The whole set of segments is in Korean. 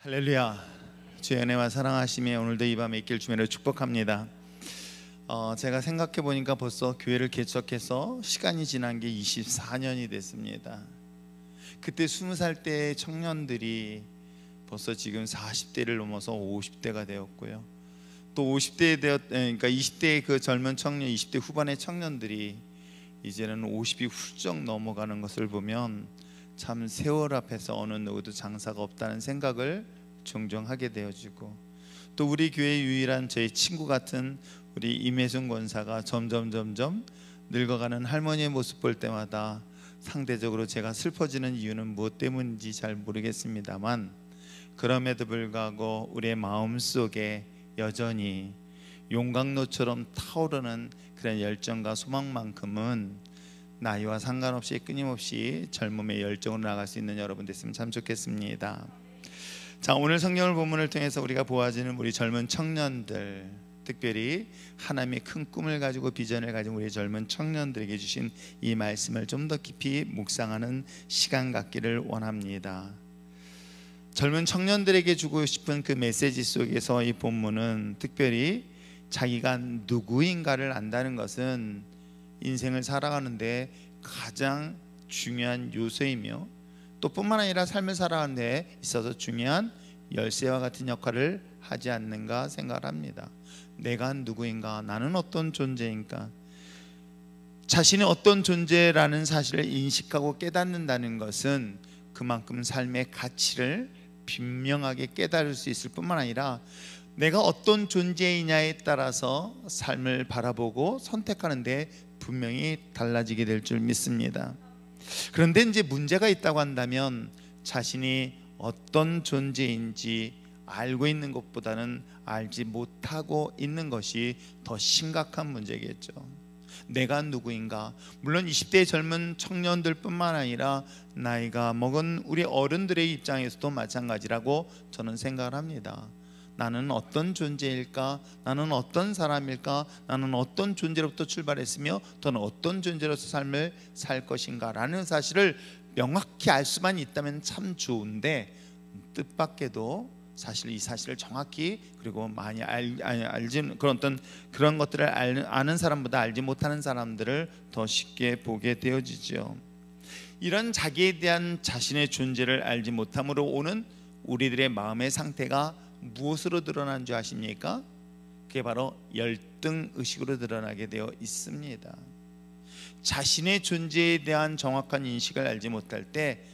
할렐루야. 주의 은혜와 사랑하심이 오늘도 이 밤에 있길 주님으로 축복합니다. 제가 생각해 보니까 벌써 교회를 개척해서 시간이 지난 게 24년이 됐습니다. 그때 20살 때 청년들이 벌써 지금 40대를 넘어서 50대가 되었고요. 또 50대에 그러니까 20대의 그 젊은 청년, 20대 후반의 청년들이 이제는 50이 훌쩍 넘어가는 것을 보면 참 세월 앞에서 어느 누구도 장사가 없다는 생각을 종종 하게 되어지고, 또 우리 교회 유일한 저희 친구 같은 우리 임혜순 권사가 점점 늙어가는 할머니의 모습 볼 때마다 상대적으로 제가 슬퍼지는 이유는 무엇 때문인지 잘 모르겠습니다만, 그럼에도 불구하고 우리의 마음속에 여전히 용광로처럼 타오르는 그런 열정과 소망만큼은 나이와 상관없이 끊임없이 젊음의 열정으로 나갈 수 있는 여러분 됐으면 참 좋겠습니다. 자, 오늘 성경 본문을 통해서 우리가 보아지는 우리 젊은 청년들, 특별히 하나님의 큰 꿈을 가지고 비전을 가진 우리 젊은 청년들에게 주신 이 말씀을 좀 더 깊이 묵상하는 시간 갖기를 원합니다. 젊은 청년들에게 주고 싶은 그 메시지 속에서 이 본문은 특별히 자기가 누구인가를 안다는 것은 인생을 살아가는데 가장 중요한 요소이며, 또 뿐만 아니라 삶을 살아가는 데 있어서 중요한 열쇠와 같은 역할을 하지 않는가 생각을 합니다. 내가 누구인가, 나는 어떤 존재인가, 자신이 어떤 존재라는 사실을 인식하고 깨닫는다는 것은 그만큼 삶의 가치를 분명하게 깨달을 수 있을 뿐만 아니라 내가 어떤 존재이냐에 따라서 삶을 바라보고 선택하는데 분명히 달라지게 될 줄 믿습니다. 그런데 이제 문제가 있다고 한다면 자신이 어떤 존재인지 알고 있는 것보다는 알지 못하고 있는 것이 더 심각한 문제겠죠. 내가 누구인가? 물론 20대의 젊은 청년들 뿐만 아니라 나이가 먹은 우리 어른들의 입장에서도 마찬가지라고 저는 생각을 합니다. 나는 어떤 존재일까? 나는 어떤 사람일까? 나는 어떤 존재로부터 출발했으며 저는 어떤 존재로서 삶을 살 것인가? 라는 사실을 명확히 알 수만 있다면 참 좋은데, 뜻밖에도 사실 이 사실을 정확히 그리고 많이 알지 그런 것들을 아는 사람보다 알지 못하는 사람들을 더 쉽게 보게 되어지죠. 이런 자기에 대한 자신의 존재를 알지 못함으로 오는 우리들의 마음의 상태가 무엇으로 드러난 줄 아십니까? 그게 바로 열등의식으로 드러나게 되어 있습니다. 자신의 존재에 대한 정확한 인식을 알지 못할 때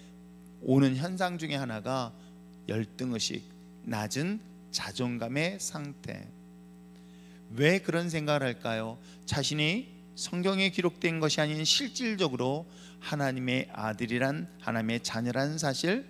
오는 현상 중에 하나가 열등의식, 낮은 자존감의 상태. 왜 그런 생각을 할까요? 자신이 성경에 기록된 것이 아닌 실질적으로 하나님의 아들이란, 하나님의 자녀라는 사실,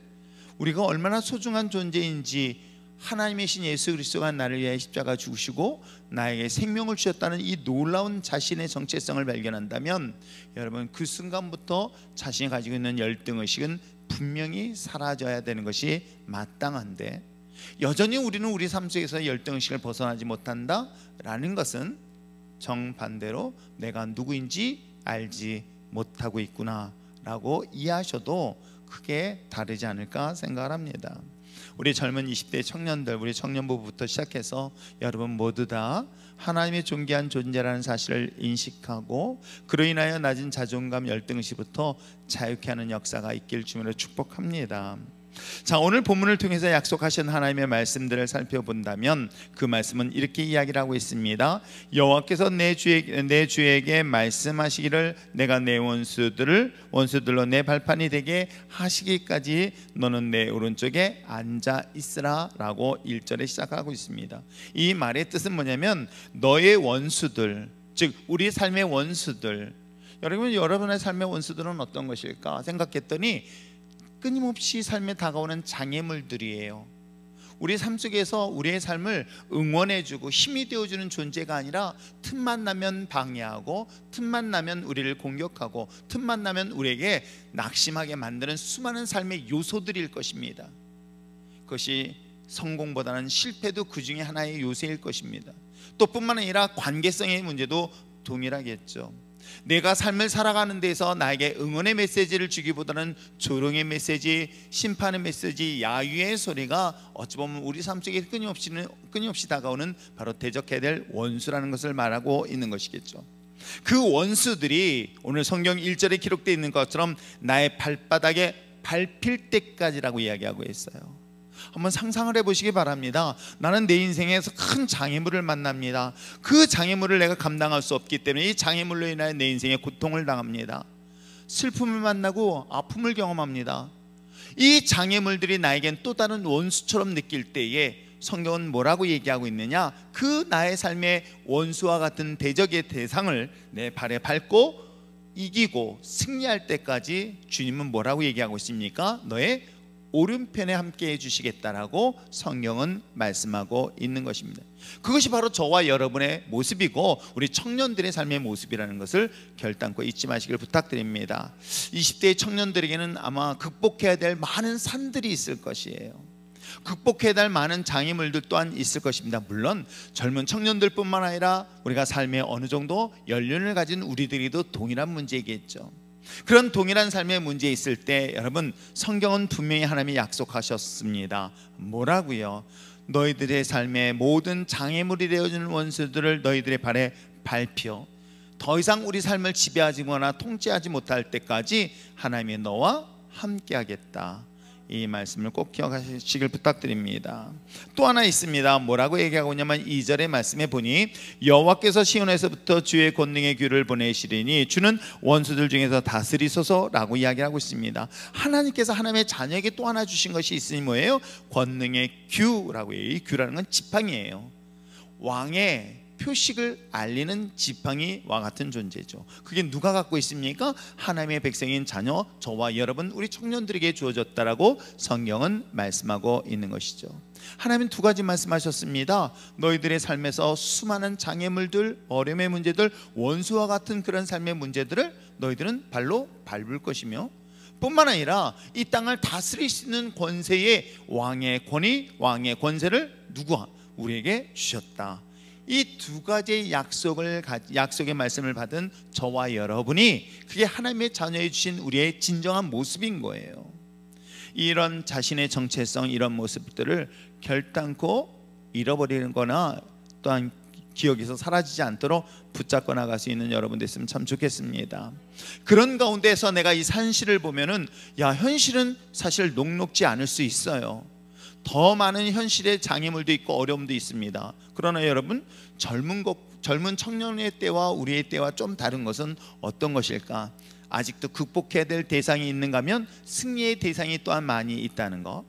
우리가 얼마나 소중한 존재인지, 하나님의 신 예수 그리스도가 나를 위해 십자가 죽으시고 나에게 생명을 주셨다는 이 놀라운 자신의 정체성을 발견한다면, 여러분 그 순간부터 자신이 가지고 있는 열등의식은 분명히 사라져야 되는 것이 마땅한데, 여전히 우리는 우리 삶 속에서 열등의식을 벗어나지 못한다라는 것은 정반대로 내가 누구인지 알지 못하고 있구나라고 이해하셔도 크게 다르지 않을까 생각을 합니다. 우리 젊은 20대 청년들, 우리 청년부부터 시작해서 여러분 모두 다 하나님의 존귀한 존재라는 사실을 인식하고 그로 인하여 낮은 자존감, 열등의식부터 자유케 하는 역사가 있길 주님으로 축복합니다. 자, 오늘 본문을 통해서 약속하신 하나님의 말씀들을 살펴본다면 그 말씀은 이렇게 이야기를 하고 있습니다. 여호와께서 내 주에게 말씀하시기를 내가 내 원수들로 내 발판이 되게 하시기까지 너는 내 오른쪽에 앉아 있으라 라고 1절에 시작하고 있습니다. 이 말의 뜻은 뭐냐면 너의 원수들, 즉 우리 삶의 원수들, 여러분의 삶의 원수들은 어떤 것일까 생각했더니 끊임없이 삶에 다가오는 장애물들이에요. 우리 삶 속에서 우리의 삶을 응원해주고 힘이 되어주는 존재가 아니라 틈만 나면 방해하고 틈만 나면 우리를 공격하고 틈만 나면 우리에게 낙심하게 만드는 수많은 삶의 요소들일 것입니다. 그것이 성공보다는 실패도 그 중에 하나의 요소일 것입니다. 또 뿐만 아니라 관계성의 문제도 동일하겠죠. 내가 삶을 살아가는 데서 나에게 응원의 메시지를 주기보다는 조롱의 메시지, 심판의 메시지, 야유의 소리가 어찌 보면 우리 삶 속에 끊임없이 다가오는 바로 대적해야 될 원수라는 것을 말하고 있는 것이겠죠. 그 원수들이 오늘 성경 1절에 기록되어 있는 것처럼 나의 발바닥에 밟힐 때까지라고 이야기하고 있어요. 한번 상상을 해보시기 바랍니다. 나는 내 인생에서 큰 장애물을 만납니다. 그 장애물을 내가 감당할 수 없기 때문에 이 장애물로 인하여 내 인생에 고통을 당합니다. 슬픔을 만나고 아픔을 경험합니다. 이 장애물들이 나에겐 또 다른 원수처럼 느낄 때에 성경은 뭐라고 얘기하고 있느냐? 그 나의 삶의 원수와 같은 대적의 대상을 내 발에 밟고 이기고 승리할 때까지 주님은 뭐라고 얘기하고 있습니까? 너의 오른편에 함께 해주시겠다라고 성경은 말씀하고 있는 것입니다. 그것이 바로 저와 여러분의 모습이고 우리 청년들의 삶의 모습이라는 것을 결단코 잊지 마시길 부탁드립니다. 20대의 청년들에게는 아마 극복해야 될 많은 산들이 있을 것이에요. 극복해야 될 많은 장애물들 또한 있을 것입니다. 물론 젊은 청년들뿐만 아니라 우리가 삶에 어느 정도 연륜을 가진 우리들이도 동일한 문제이겠죠. 그런 동일한 삶의 문제에 있을 때 여러분, 성경은 분명히 하나님이 약속하셨습니다. 뭐라고요? 너희들의 삶의 모든 장애물이 되어주는 원수들을 너희들의 발에 밟혀 더 이상 우리 삶을 지배하거나 통제하지 못할 때까지 하나님이 너와 함께 하겠다. 이 말씀을 꼭 기억하시길 부탁드립니다. 또 하나 있습니다. 뭐라고 얘기하고 있냐면 2절의 말씀에 보니 여호와께서 시온에서부터 주의 권능의 규를 보내시리니 주는 원수들 중에서 다스리소서라고 이야기하고 있습니다. 하나님께서 하나님의 자녀에게 또 하나 주신 것이 있으니 뭐예요? 권능의 규라고 해요. 이 규라는 건 지팡이에요. 왕의 표식을 알리는 지팡이와 같은 존재죠. 그게 누가 갖고 있습니까? 하나님의 백성인 자녀, 저와 여러분, 우리 청년들에게 주어졌다라고 성경은 말씀하고 있는 것이죠. 하나님은 두 가지 말씀하셨습니다. 너희들의 삶에서 수많은 장애물들, 어려움의 문제들, 원수와 같은 그런 삶의 문제들을 너희들은 발로 밟을 것이며 뿐만 아니라 이 땅을 다스릴 수 있는 권세의 왕의 권위, 왕의 권세를 누구와? 우리에게 주셨다. 이 두 가지의 약속의 말씀을 받은 저와 여러분이 그게 하나님의 자녀해 주신 우리의 진정한 모습인 거예요. 이런 자신의 정체성, 이런 모습들을 결단코 잃어버리는 거나 또한 기억에서 사라지지 않도록 붙잡고 나갈 수 있는 여러분 됐으면 참 좋겠습니다. 그런 가운데서 내가 이 산실을 보면은 현실은 사실 녹록지 않을 수 있어요. 더 많은 현실의 장애물도 있고 어려움도 있습니다. 그러나 여러분, 젊은 청년의 때와 우리의 때와 좀 다른 것은 어떤 것일까? 아직도 극복해야 될 대상이 있는가 하면 승리의 대상이 또한 많이 있다는 것,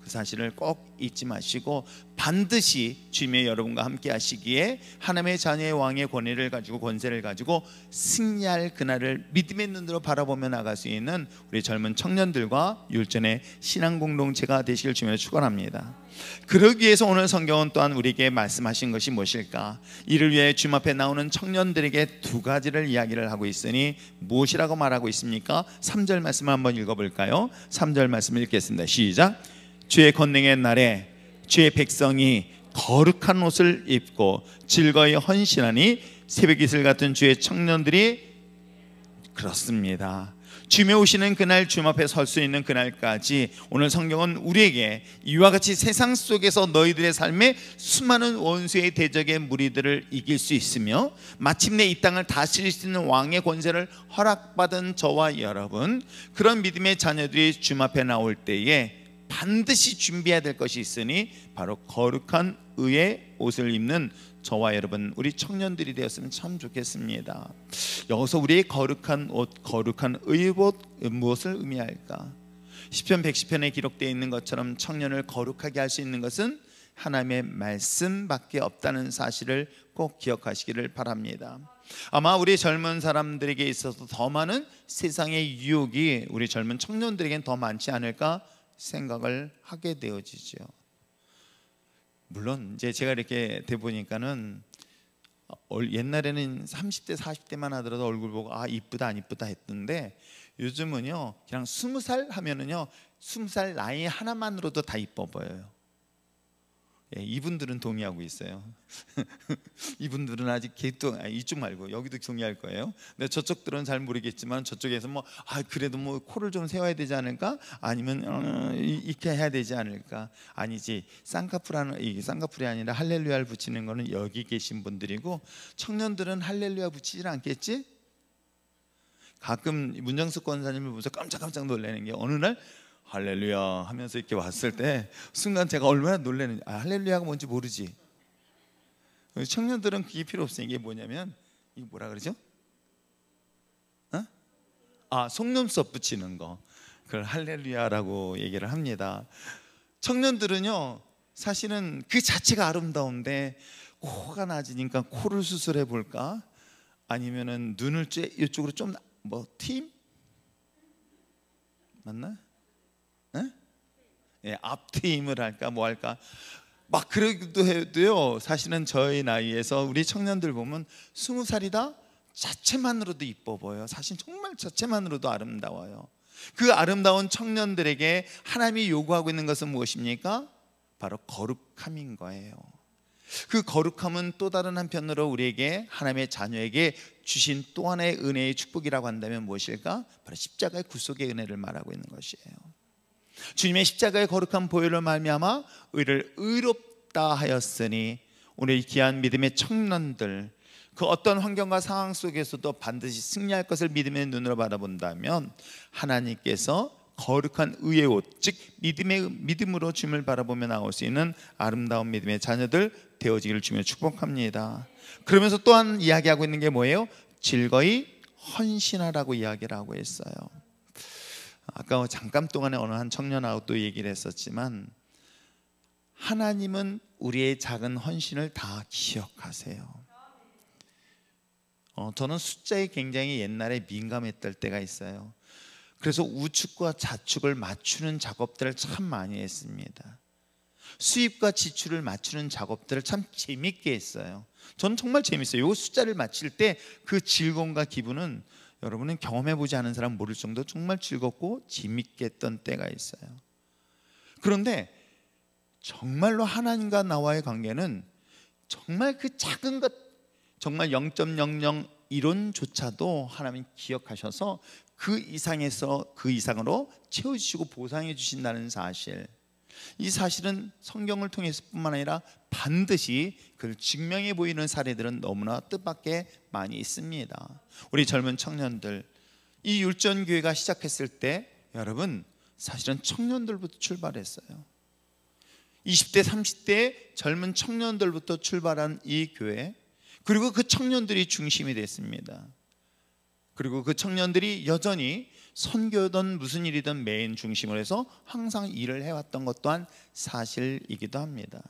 그 사실을 꼭 잊지 마시고 반드시 주님의 여러분과 함께 하시기에 하나님의 자녀의 왕의 권위를 가지고 권세를 가지고 승리할 그날을 믿음의 눈으로 바라보며 나갈 수 있는 우리 젊은 청년들과 율전의 신앙 공동체가 되시길 주님으로 축원합니다. 그러기 위해서 오늘 성경은 또한 우리에게 말씀하신 것이 무엇일까? 이를 위해 주님 앞에 나오는 청년들에게 두 가지를 이야기를 하고 있으니 무엇이라고 말하고 있습니까? 3절 말씀을 한번 읽어볼까요? 3절 말씀을 읽겠습니다. 시작. 주의 권능의 날에 주의 백성이 거룩한 옷을 입고 즐거이 헌신하니 새벽 이슬 같은 주의 청년들이 그렇습니다. 주님이 오시는 그날, 주님 앞에 설 수 있는 그날까지 오늘 성경은 우리에게 이와 같이 세상 속에서 너희들의 삶에 수많은 원수의 대적의 무리들을 이길 수 있으며 마침내 이 땅을 다스릴 수 있는 왕의 권세를 허락받은 저와 여러분, 그런 믿음의 자녀들이 주님 앞에 나올 때에 반드시 준비해야 될 것이 있으니 바로 거룩한 의의 옷을 입는 저와 여러분, 우리 청년들이 되었으면 참 좋겠습니다. 여기서 우리의 거룩한 옷, 거룩한 의의 옷, 무엇을 의미할까? 시편 110편에 기록되어 있는 것처럼 청년을 거룩하게 할 수 있는 것은 하나님의 말씀밖에 없다는 사실을 꼭 기억하시기를 바랍니다. 아마 우리 젊은 사람들에게 있어서 더 많은 세상의 유혹이 우리 젊은 청년들에겐 더 많지 않을까 생각을 하게 되어지죠. 물론 이제 제가 이렇게 돼 보니까는 옛날에는 30대 40대만 하더라도 얼굴 보고 이쁘다 안 이쁘다 했던데 요즘은요 그냥 20살 하면은요 20살 나이 하나만으로도 다 이뻐 보여요. 예, 이분들은 동의하고 있어요. 이분들은 아직 이쪽 말고 여기도 동의할 거예요. 근데 저쪽들은 잘 모르겠지만 저쪽에서 그래도 코를 좀 세워야 되지 않을까? 아니면 이렇게 해야 되지 않을까? 아니지. 이게 쌍꺼풀이 아니라 할렐루야를 붙이는 거는 여기 계신 분들이고, 청년들은 할렐루야 붙이질 않겠지? 가끔 문정숙 권사님을 보면서 깜짝깜짝 놀라는 게, 어느 날 할렐루야 하면서 이렇게 왔을 때 순간 제가 얼마나 놀라는지, 할렐루야가 뭔지 모르지. 청년들은 그게 필요 없어요. 이게 뭐냐면, 이게 뭐라 그러죠? 속눈썹 붙이는 거, 그걸 할렐루야라고 얘기를 합니다. 청년들은요, 사실은 그 자체가 아름다운데, 코가 낮으니까 코를 수술해 볼까? 아니면은 눈을 이쪽으로 좀 팀? 맞나? 예, 앞트임을 할까 뭐 할까 막 그러기도 해도요, 사실은 저희 나이에서 우리 청년들 보면 20살이다 자체만으로도 이뻐 보여요. 사실 정말 자체만으로도 아름다워요. 그 아름다운 청년들에게 하나님이 요구하고 있는 것은 무엇입니까? 바로 거룩함인 거예요. 그 거룩함은 또 다른 한편으로 우리에게, 하나님의 자녀에게 주신 또 하나의 은혜의 축복이라고 한다면 무엇일까? 바로 십자가의 구속의 은혜를 말하고 있는 것이에요. 주님의 십자가의 거룩한 보혈로 말미암아 의를 의롭다 하였으니, 오늘 귀한 믿음의 청년들, 그 어떤 환경과 상황 속에서도 반드시 승리할 것을 믿음의 눈으로 바라본다면, 하나님께서 거룩한 의의 옷, 즉 믿음으로 주님을 바라보며 나올 수 있는 아름다운 믿음의 자녀들 되어지기를 주며 축복합니다. 그러면서 또한 이야기하고 있는 게 뭐예요? 즐거이 헌신하라고 이야기를 하고 있어요. 아까 잠깐 동안에 어느 한 청년하고 또 얘기를 했었지만, 하나님은 우리의 작은 헌신을 다 기억하세요. 저는 숫자에 굉장히 옛날에 민감했던 때가 있어요. 그래서 우측과 좌측을 맞추는 작업들을 참 많이 했습니다. 수입과 지출을 맞추는 작업들을 참 재밌게 했어요. 저는 정말 재밌어요. 이 숫자를 맞힐 때 그 즐거움과 기분은 여러분은 경험해보지 않은 사람 모를 정도로 정말 즐겁고 재밌게 했던 때가 있어요. 그런데 정말로 하나님과 나와의 관계는 정말 그 작은 것, 정말 0.001원조차도 하나님 기억하셔서 그 이상으로 채워주시고 보상해 주신다는 사실, 이 사실은 성경을 통해서 뿐만 아니라 반드시 그걸 증명해 보이는 사례들은 너무나 뜻밖의 많이 있습니다. 우리 젊은 청년들, 이 율전교회가 시작했을 때 여러분 사실은 청년들부터 출발했어요. 20대 30대 젊은 청년들부터 출발한 이 교회, 그리고 그 청년들이 중심이 됐습니다. 그리고 그 청년들이 여전히 선교든 무슨 일이든 메인 중심으로 해서 항상 일을 해왔던 것 또한 사실이기도 합니다.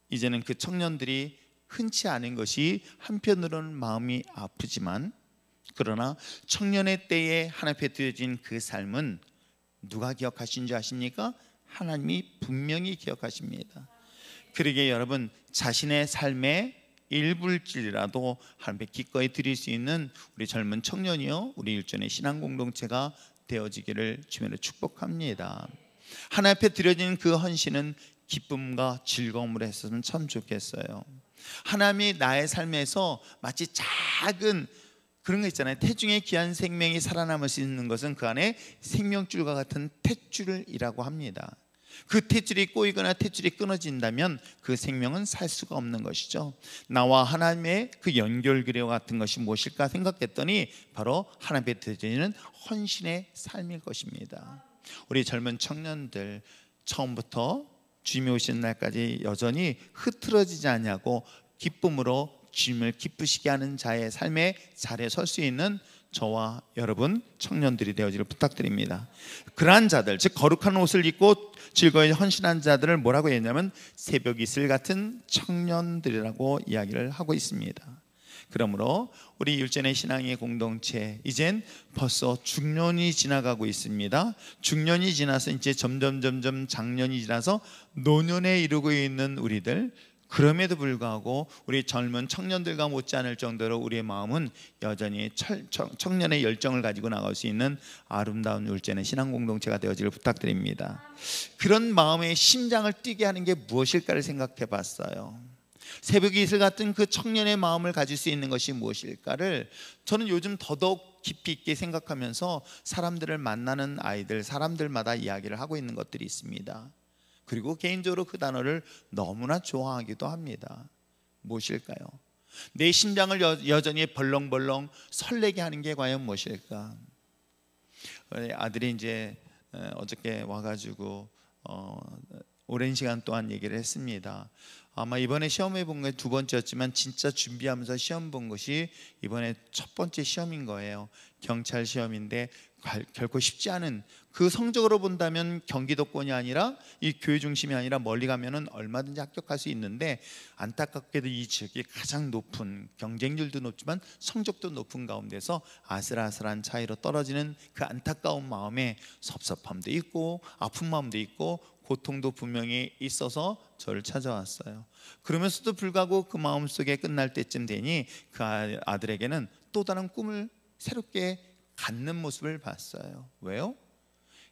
이제는 그 청년들이 흔치 않은 것이 한편으로는 마음이 아프지만, 그러나 청년의 때에 하나님 앞에 드려진 그 삶은 누가 기억하신지 아십니까? 하나님이 분명히 기억하십니다. 그러기에 여러분, 자신의 삶의 일부일지라도 하나님 앞에 기꺼이 드릴 수 있는 우리 젊은 청년이요, 우리 일전의 신앙 공동체가 되어지기를 주님으로 축복합니다. 하나님 앞에 드려진 그 헌신은 기쁨과 즐거움으로 했으면 참 좋겠어요. 하나님이 나의 삶에서 마치 작은 그런 거 있잖아요. 태중에 귀한 생명이 살아남을 수 있는 것은 그 안에 생명줄과 같은 탯줄이라고 합니다. 그 탯줄이 꼬이거나 탯줄이 끊어진다면 그 생명은 살 수가 없는 것이죠. 나와 하나님의 그 연결고리 같은 것이 무엇일까 생각했더니 바로 하나님께 드리는 헌신의 삶일 것입니다. 우리 젊은 청년들, 처음부터 주님이 오시는 날까지 여전히 흐트러지지 않냐고 기쁨으로 주님을 기쁘시게 하는 자의 삶의 자리에 설 수 있는 저와 여러분 청년들이 되어지기를 부탁드립니다. 그러한 자들, 즉 거룩한 옷을 입고 즐거이 헌신한 자들을 뭐라고 했냐면 새벽 이슬 같은 청년들이라고 이야기를 하고 있습니다. 그러므로 우리 율전의 신앙의 공동체, 이젠 벌써 중년이 지나가고 있습니다. 중년이 지나서 이제 점점 장년이 지나서 노년에 이르고 있는 우리들, 그럼에도 불구하고 우리 젊은 청년들과 못지않을 정도로 우리의 마음은 여전히 청년의 열정을 가지고 나갈 수 있는 아름다운 울제는 신앙 공동체가 되어지길 부탁드립니다. 그런 마음의 심장을 뛰게 하는 게 무엇일까를 생각해 봤어요. 새벽의 이슬 같은 그 청년의 마음을 가질 수 있는 것이 무엇일까를 저는 요즘 더더욱 깊이 있게 생각하면서 사람들을 만나는 아이들, 사람들마다 이야기를 하고 있는 것들이 있습니다. 그리고 개인적으로 그 단어를 너무나 좋아하기도 합니다. 무엇일까요? 내 심장을 여전히 벌렁벌렁 설레게 하는 게 과연 무엇일까? 아들이 이제 어저께 와가지고 오랜 시간 동안 얘기를 했습니다. 아마 이번에 시험해 본 게 두 번째였지만 진짜 준비하면서 시험 본 것이 이번에 첫 번째 시험인 거예요. 경찰 시험인데 결코 쉽지 않은, 그 성적으로 본다면 경기도권이 아니라 이 교회 중심이 아니라 멀리 가면은 얼마든지 합격할 수 있는데, 안타깝게도 이 지역이 가장 높은, 경쟁률도 높지만 성적도 높은 가운데서 아슬아슬한 차이로 떨어지는 그 안타까운 마음에 섭섭함도 있고 아픈 마음도 있고 고통도 분명히 있어서 저를 찾아왔어요. 그러면서도 불구하고 그 마음속에 끝날 때쯤 되니 그 아들에게는 또 다른 꿈을 새롭게 갖는 모습을 봤어요. 왜요?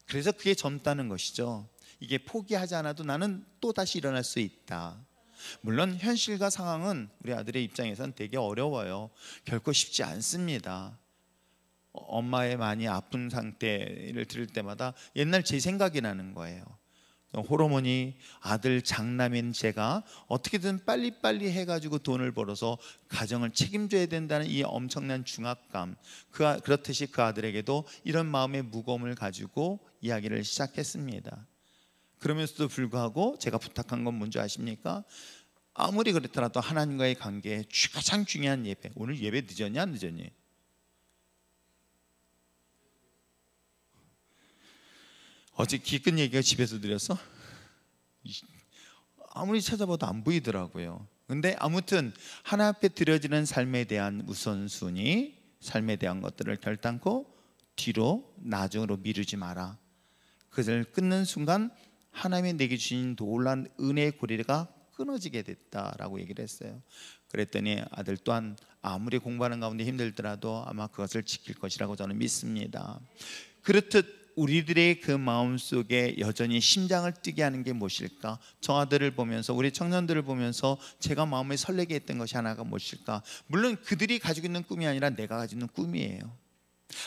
그래서 그게 젊다는 것이죠. 이게 포기하지 않아도 나는 또 다시 일어날 수 있다. 물론 현실과 상황은 우리 아들의 입장에선 되게 어려워요. 결코 쉽지 않습니다. 엄마의 많이 아픈 상태를 들을 때마다 옛날 제 생각이 나는 거예요. 호르몬이 아들 장남인 제가 어떻게든 빨리빨리 해가지고 돈을 벌어서 가정을 책임져야 된다는 이 엄청난 중압감, 그렇듯이 그 아들에게도 이런 마음의 무거움을 가지고 이야기를 시작했습니다. 그러면서도 불구하고 제가 부탁한 건 뭔지 아십니까? 아무리 그렇더라도 하나님과의 관계에 가장 중요한 예배. 오늘 예배 늦었냐 안 늦었니? 어제 기쁜 얘기가 집에서 드렸어? 아무리 찾아봐도 안 보이더라고요. 근데 아무튼 하나 앞에 드려지는 삶에 대한 우선순위, 삶에 대한 것들을 결단코 뒤로 나중으로 미루지 마라. 그것을 끊는 순간 하나님이 내게 주신 놀라운 은혜의 고리가 끊어지게 됐다라고 얘기를 했어요. 그랬더니 아들 또한 아무리 공부하는 가운데 힘들더라도 아마 그것을 지킬 것이라고 저는 믿습니다. 그렇듯 우리들의 그 마음속에 여전히 심장을 뛰게 하는 게 무엇일까? 저 아들을 보면서, 우리 청년들을 보면서 제가 마음을 설레게 했던 것이 하나가 무엇일까? 물론 그들이 가지고 있는 꿈이 아니라 내가 가지고 있는 꿈이에요.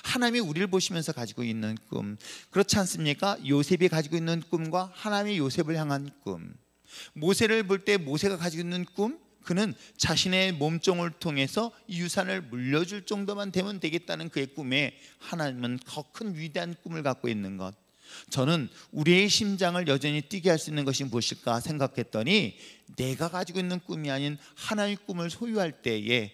하나님이 우리를 보시면서 가지고 있는 꿈, 그렇지 않습니까? 요셉이 가지고 있는 꿈과 하나님이 요셉을 향한 꿈, 모세를 볼 때 모세가 가지고 있는 꿈, 그는 자신의 몸종을 통해서 유산을 물려줄 정도만 되면 되겠다는 그의 꿈에 하나님은 더 큰 위대한 꿈을 갖고 있는 것. 저는 우리의 심장을 여전히 뛰게 할 수 있는 것이 무엇일까 생각했더니, 내가 가지고 있는 꿈이 아닌 하나님의 꿈을 소유할 때에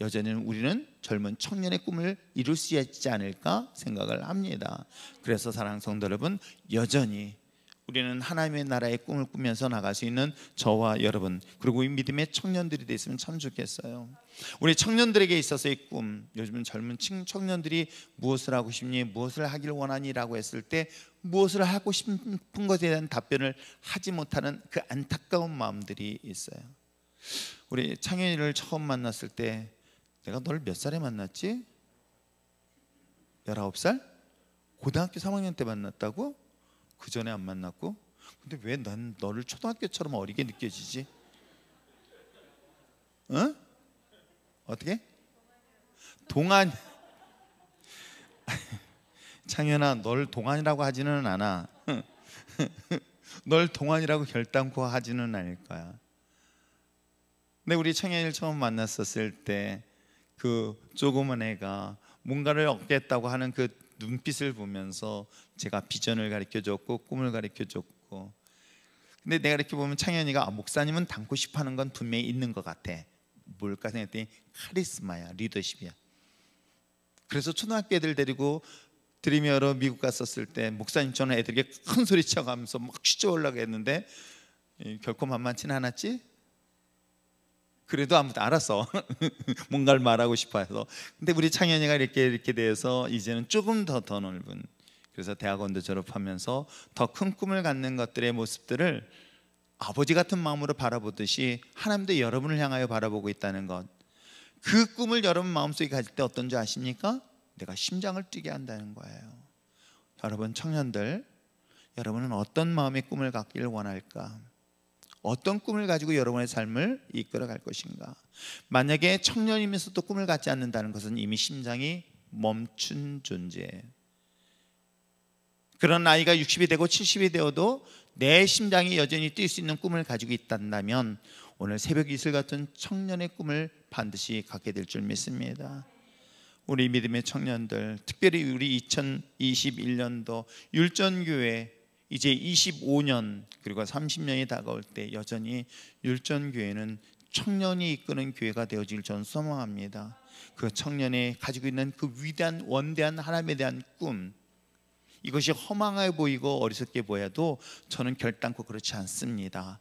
여전히 우리는 젊은 청년의 꿈을 이룰 수 있지 않을까 생각을 합니다. 그래서 사랑하는 성도 여러분, 여전히 우리는 하나님의 나라의 꿈을 꾸면서 나갈 수 있는 저와 여러분, 그리고 이 믿음의 청년들이 됐으면 참 좋겠어요. 우리 청년들에게 있어서의 꿈, 요즘 젊은 청년들이 무엇을 하고 싶니? 무엇을 하길 원하니? 라고 했을 때 무엇을 하고 싶은 것에 대한 답변을 하지 못하는 그 안타까운 마음들이 있어요. 우리 창현이를 처음 만났을 때 내가 널 몇 살에 만났지? 19살? 고등학교 3학년 때 만났다고? 그 전에 안 만났고? 근데 왜 난 너를 초등학교처럼 어리게 느껴지지? 어? 어떻게? 동안. 창현아, 널 동안이라고 하지는 않아. 널 동안이라고 결단코 하지는 않을 거야. 근데 우리 창현이를 처음 만났었을 때 그 조그만 애가 뭔가를 얻겠다고 하는 그 눈빛을 보면서 제가 비전을 가르쳐줬고 꿈을 가르쳐줬고, 근데 내가 이렇게 보면 창현이가 목사님은 닮고 싶어하는 건 분명히 있는 것 같아. 뭘까 생각했더니 카리스마야, 리더십이야. 그래서 초등학교 애들 데리고 드림이어로 미국 갔었을 때 목사님처럼 애들에게 큰 소리 쳐가면서 막 휘저 올라가 했는데 결코 만만치는 않았지? 그래도 아무튼 알았어. 뭔가를 말하고 싶어 해서. 근데 우리 창현이가 이렇게 돼서 이제는 조금 더 넓은, 그래서 대학원도 졸업하면서 더 큰 꿈을 갖는 것들의 모습들을 아버지 같은 마음으로 바라보듯이 하나님도 여러분을 향하여 바라보고 있다는 것, 그 꿈을 여러분 마음속에 가질 때 어떤 줄 아십니까? 내가 심장을 뛰게 한다는 거예요. 여러분 청년들, 여러분은 어떤 마음의 꿈을 갖기를 원할까? 어떤 꿈을 가지고 여러분의 삶을 이끌어갈 것인가? 만약에 청년이면서도 꿈을 갖지 않는다는 것은 이미 심장이 멈춘 존재예요. 그런 나이가 60이 되고 70이 되어도 내 심장이 여전히 뛸 수 있는 꿈을 가지고 있다면 오늘 새벽 이슬 같은 청년의 꿈을 반드시 갖게 될 줄 믿습니다. 우리 믿음의 청년들, 특별히 우리 2021년도 율전교회 이제 25년 그리고 30년이 다가올 때 여전히 율전교회는 청년이 이끄는 교회가 되어질 전 소망합니다. 그 청년이 가지고 있는 그 위대한 원대한 하나님에 대한 꿈, 이것이 허망해 보이고 어리석게 보여도 저는 결단코 그렇지 않습니다.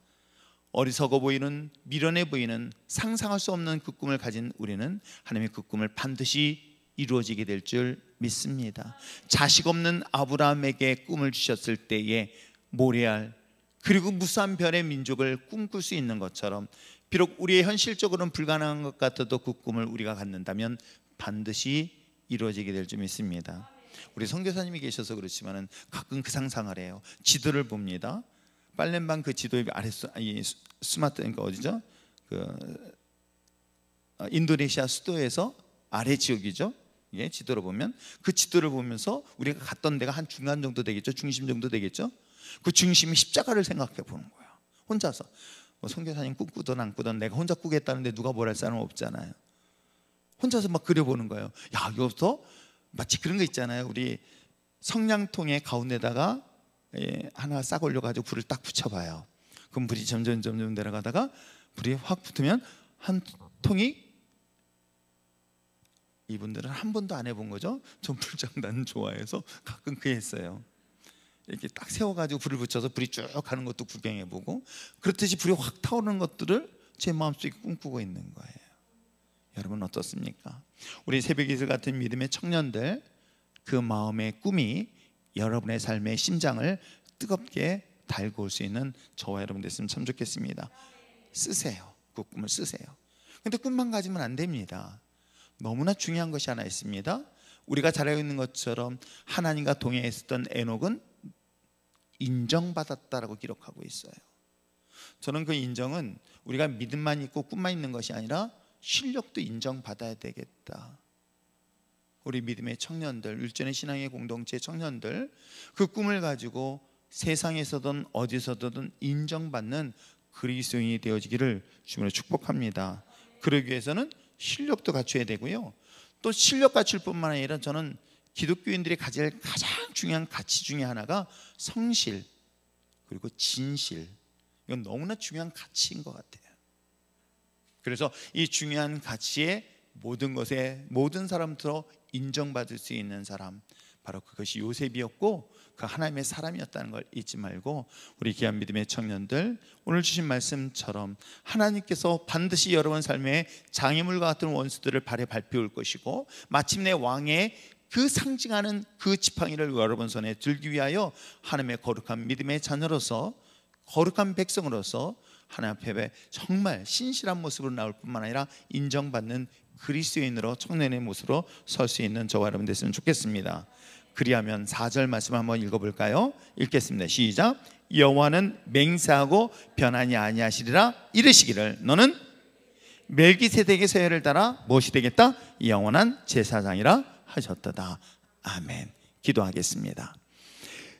어리석어 보이는, 미련해 보이는, 상상할 수 없는 그 꿈을 가진 우리는 하나님의 그 꿈을 반드시 이루어지게 될 줄 믿습니다. 자식 없는 아브라함에게 꿈을 주셨을 때에 모레알 그리고 무수한 별의 민족을 꿈꿀 수 있는 것처럼, 비록 우리의 현실적으로는 불가능한 것 같아도 그 꿈을 우리가 갖는다면 반드시 이루어지게 될 줄 믿습니다. 우리 선교사님이 계셔서 그렇지만은 가끔 그 상상을 해요. 지도를 봅니다. 빨랜방 그 지도의 아래 스마트, 그러니까 어디죠? 인도네시아 수도에서 아래 지역이죠. 예, 지도를 보면 그 지도를 보면서 우리가 갔던 데가 한 중간 정도 되겠죠. 중심 정도 되겠죠. 그 중심이 십자가를 생각해 보는 거예요. 혼자서. 뭐 선교사님 꿈꾸든 안 꾸든 내가 혼자 꾸겠다는데 누가 뭘 할 사람은 없잖아요. 혼자서 막 그려보는 거예요. 야, 여기서 마치 그런 거 있잖아요. 우리 성냥통의 가운데다가 하나 싹 올려가지고 불을 딱 붙여봐요. 그럼 불이 점점 내려가다가 불이 확 붙으면 한 통이, 이분들은 한 번도 안 해본 거죠. 전 불장난 좋아해서 가끔 그 했어요. 이렇게 딱 세워가지고 불을 붙여서 불이 쭉 가는 것도 구경해보고, 그렇듯이 불이 확 타오르는 것들을 제 마음속에 꿈꾸고 있는 거예요. 여러분 어떻습니까? 우리 새벽 이슬 같은 믿음의 청년들, 그 마음의 꿈이 여러분의 삶의 심장을 뜨겁게 달구올 수 있는 저와 여러분 됐으면 참 좋겠습니다. 쓰세요. 그 꿈을 쓰세요. 근데 꿈만 가지면 안 됩니다. 너무나 중요한 것이 하나 있습니다. 우리가 잘 알고 있는 것처럼 하나님과 동행했었던 에녹은 인정받았다라고 기록하고 있어요. 저는 그 인정은 우리가 믿음만 있고 꿈만 있는 것이 아니라 실력도 인정받아야 되겠다. 우리 믿음의 청년들, 율전의 신앙의 공동체 청년들, 그 꿈을 가지고 세상에서든 어디서든 인정받는 그리스도인이 되어지기를 주님으로 축복합니다. 그러기 위해서는 실력도 갖춰야 되고요, 또 실력 갖출 뿐만 아니라 저는 기독교인들이 가질 가장 중요한 가치 중에 하나가 성실 그리고 진실. 이건 너무나 중요한 가치인 것 같아요. 그래서 이 중요한 가치에 모든 것에 모든 사람들로 인정받을 수 있는 사람, 바로 그것이 요셉이었고 그 하나님의 사람이었다는 걸 잊지 말고, 우리 귀한 믿음의 청년들, 오늘 주신 말씀처럼 하나님께서 반드시 여러분 삶에 장애물과 같은 원수들을 발에 밟혀올 것이고, 마침내 왕의 그 상징하는 그 지팡이를 여러분 손에 들기 위하여 하나님의 거룩한 믿음의 자녀로서, 거룩한 백성으로서 하나님 앞에 정말 신실한 모습으로 나올 뿐만 아니라 인정받는 그리스도인으로 청년의 모습으로 설 수 있는 저와 여러분 됐으면 좋겠습니다. 그리하면 4절 말씀 한번 읽어볼까요? 읽겠습니다. 시작. 여호와는 맹세하고 변하지 아니하시리라 이르시기를 너는 멜기세덱의 세례를 따라 무엇이 되겠다? 영원한 제사장이라 하셨도다. 아멘. 기도하겠습니다.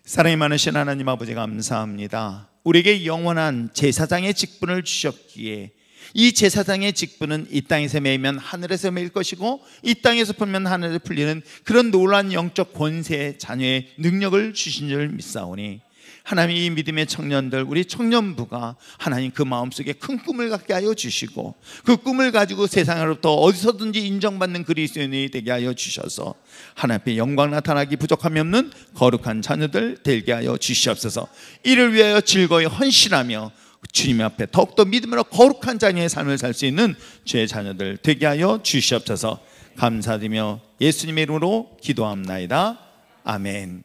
사랑이 많으신 하나님 아버지, 감사합니다. 우리에게 영원한 제사장의 직분을 주셨기에, 이 제사장의 직분은 이 땅에서 매이면 하늘에서 매일 것이고 이 땅에서 풀면 하늘에 풀리는 그런 놀라운 영적 권세의 자녀의 능력을 주신 줄 믿사오니, 하나님 이 믿음의 청년들, 우리 청년부가 하나님 그 마음속에 큰 꿈을 갖게 하여 주시고, 그 꿈을 가지고 세상으로부터 어디서든지 인정받는 그리스도인이 되게 하여 주셔서 하나님 앞에 영광 나타나기 부족함이 없는 거룩한 자녀들 되게 하여 주시옵소서. 이를 위하여 즐거이 헌신하며 주님 앞에 더욱더 믿음으로 거룩한 자녀의 삶을 살 수 있는 주의 자녀들 되게 하여 주시옵소서. 감사드리며 예수님의 이름으로 기도합나이다. 아멘.